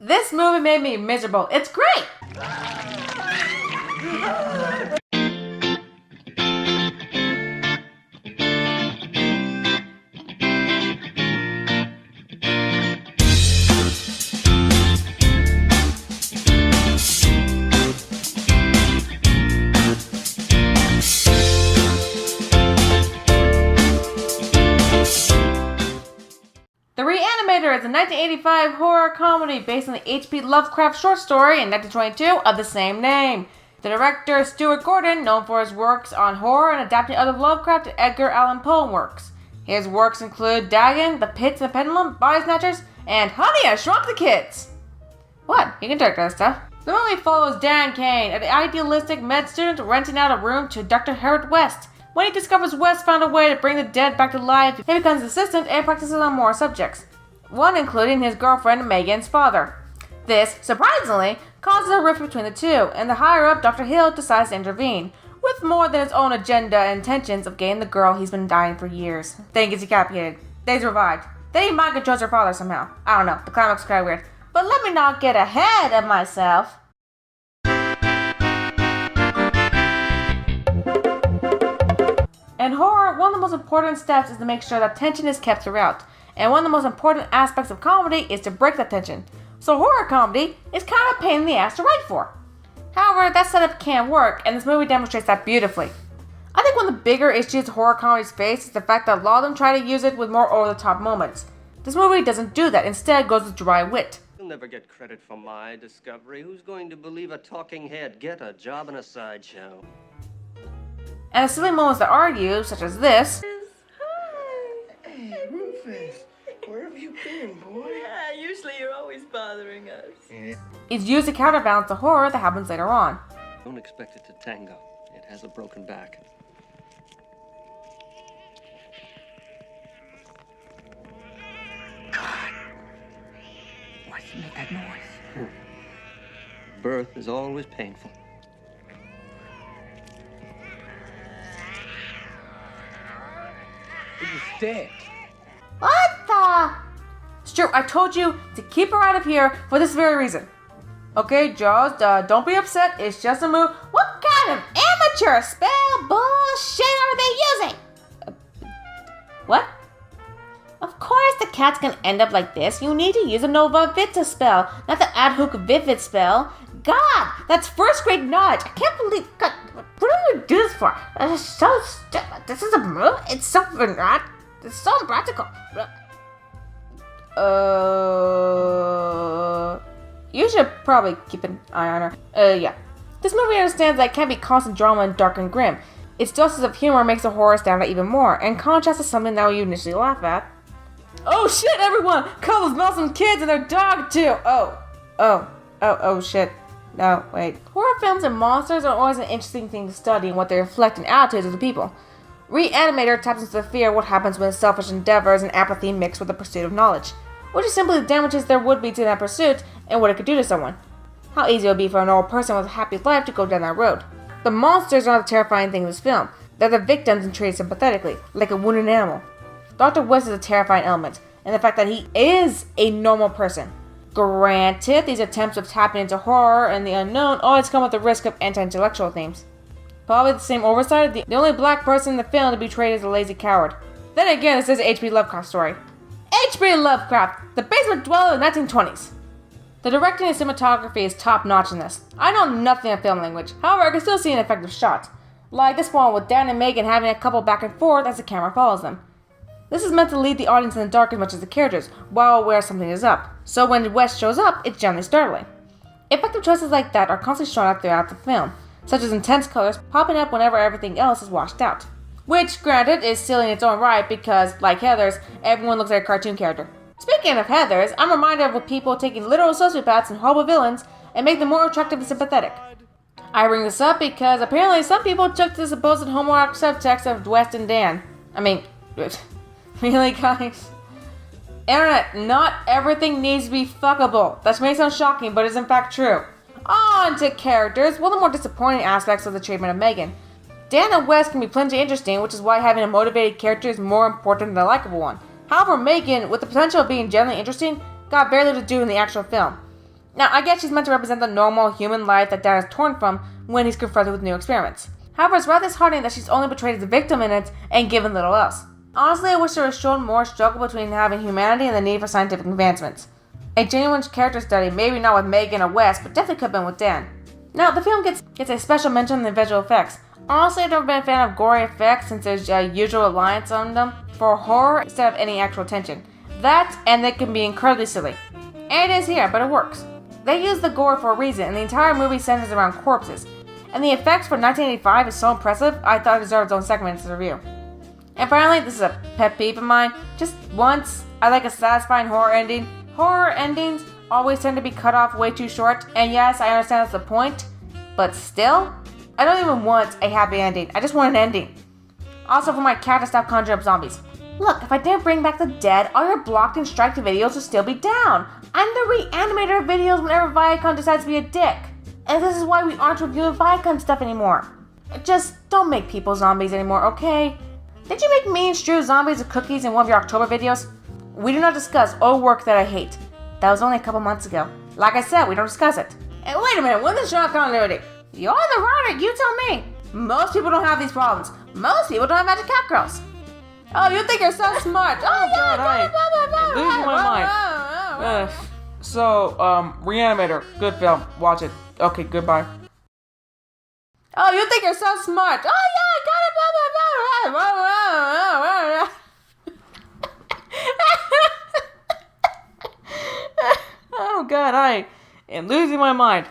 This movie made me miserable. It's great! The Re-Animator is a 1985 horror comedy based on the H.P. Lovecraft short story in 1922 of the same name. The director, Stuart Gordon, known for his works on horror and adapting other Lovecraft and Edgar Allan Poe works. His works include Dagon, The Pits and the Pendulum, Body Snatchers, and Honey, I Shrunk the Kids! What? You can direct that stuff. The movie follows Dan Kane, an idealistic med student renting out a room to Dr. Harold West. When he discovers West found a way to bring the dead back to life, he becomes an assistant and practices on more subjects, one including his girlfriend Megan's father. This, surprisingly, causes a rift between the two, and the higher-up Dr. Hill decides to intervene, with more than his own agenda and intentions of getting the girl he's been dying for years. Then he gets decapitated. Then he's revived. Then he mind controls her father somehow. I don't know, the climax is kind of weird. But let me not get ahead of myself. In horror, one of the most important steps is to make sure that tension is kept throughout. And one of the most important aspects of comedy is to break that tension. So horror comedy is kind of a pain in the ass to write for. However, that setup can work, and this movie demonstrates that beautifully. I think one of the bigger issues horror comedies face is the fact that a lot of them try to use it with more over-the-top moments. This movie doesn't do that, instead goes with dry wit. You'll never get credit for my discovery. Who's going to believe a talking head? Get a job in a sideshow. And the silly moments that are used, such as this. Hi. Hey, Rufus. Where have you been, boy? Yeah, usually you're always bothering us. Yeah. Is used to counterbalance the horror that happens later on. Don't expect it to tango. It has a broken back. God. Why'd you make that noise? Birth is always painful. It was dead. What the? Stu, I told you to keep her out of here for this very reason. Okay, Jaws, don't be upset. It's just a move. What kind of amateur spell bullshit are they using? What? Of course the cat's gonna end up like this. You need to use a Nova Vita spell, not the Ad Hoc Vivid spell. God, that's first grade knowledge. I can't believe. God, what do you do this for? This is so stupid. This is a move. It's so not. It's so impractical. You should probably keep an eye on her. Yeah. This movie understands that it can't be constant drama and dark and grim. Its doses of humor makes the horror stand out even more, and contrast to something that you initially laugh at. Oh shit, everyone! Couples Nelson kids and their dog too! Oh shit. No, wait. Horror films and monsters are always an interesting thing to study in what they reflect in attitudes of the people. Re-Animator taps into the fear of what happens when selfish endeavors and apathy mix with the pursuit of knowledge, which is simply the damages there would be to that pursuit and what it could do to someone. How easy it would be for an old person with a happy life to go down that road. The monsters are the terrifying thing in this film. They're the victims and treated sympathetically, like a wounded animal. Dr. West is a terrifying element, and the fact that he is a normal person. Granted, these attempts of tapping into horror and the unknown always come with the risk of anti-intellectual themes. Probably the same oversight of the only black person in the film to be treated as a lazy coward. Then again, this is an H.P. Lovecraft story. H.P. Lovecraft, the basement dweller of the 1920s. The directing and cinematography is top-notch in this. I know nothing of film language, however I can still see an effective shot. Like this one with Dan and Megan having a couple back and forth as the camera follows them. This is meant to lead the audience in the dark as much as the characters, while aware something is up. So when West shows up, it's generally startling. Effective choices like that are constantly shown out throughout the film, such as intense colors popping up whenever everything else is washed out. Which, granted, is silly in its own right because, like Heathers, everyone looks like a cartoon character. Speaking of Heathers, I'm reminded of people taking literal sociopaths and horrible villains and make them more attractive and sympathetic. I bring this up because apparently some people took the supposed homoerotic subtext of West and Dan. I mean, really, guys? Internet, not everything needs to be fuckable. That may sound shocking, but is in fact true. On to characters. One of the more disappointing aspects of the treatment of Megan. Dan and West can be plenty interesting, which is why having a motivated character is more important than a likable one. However, Megan, with the potential of being genuinely interesting, got very little to do in the actual film. Now, I guess she's meant to represent the normal human life that Dad is torn from when he's confronted with new experiments. However, it's rather disheartening that she's only portrayed as a victim in it and given little else. Honestly, I wish there was shown more struggle between having humanity and the need for scientific advancements. A genuine character study, maybe not with Megan or Wes, but definitely could have been with Dan. Now, the film gets a special mention in the visual effects. Honestly, I've never been a fan of gory effects since there's a usual reliance on them for horror instead of any actual tension. That, and they can be incredibly silly. And it is here, but it works. They use the gore for a reason, and the entire movie centers around corpses. And the effects for 1985 is so impressive, I thought it deserved its own segment in this review. And finally, this is a pet peeve of mine. Just once, I like a satisfying horror ending. Horror endings always tend to be cut off way too short, and yes, I understand that's the point, but still, I don't even want a happy ending. I just want an ending. Also, for my cat to stop conjuring up zombies. Look, if I didn't bring back the dead, all your blocked and striked videos would still be down. I'm the Re-Animator of videos whenever Viacom decides to be a dick. And this is why we aren't reviewing Viacom stuff anymore. Just don't make people zombies anymore, okay? Did you make me and Drew zombies with cookies in one of your October videos? We do not discuss old work that I hate. That was only a couple months ago. Like I said, we don't discuss it. And wait a minute, when did show continuity? You're the writer, you tell me. Most people don't have these problems. Most people don't have magic cat girls. Oh, you think you're so smart. Oh, yeah, God, losing my mind. Re-Animator, good film. Watch it. Okay, goodbye. Oh, you think you're so smart. Oh, yeah, I got it. Oh God, I am losing my mind.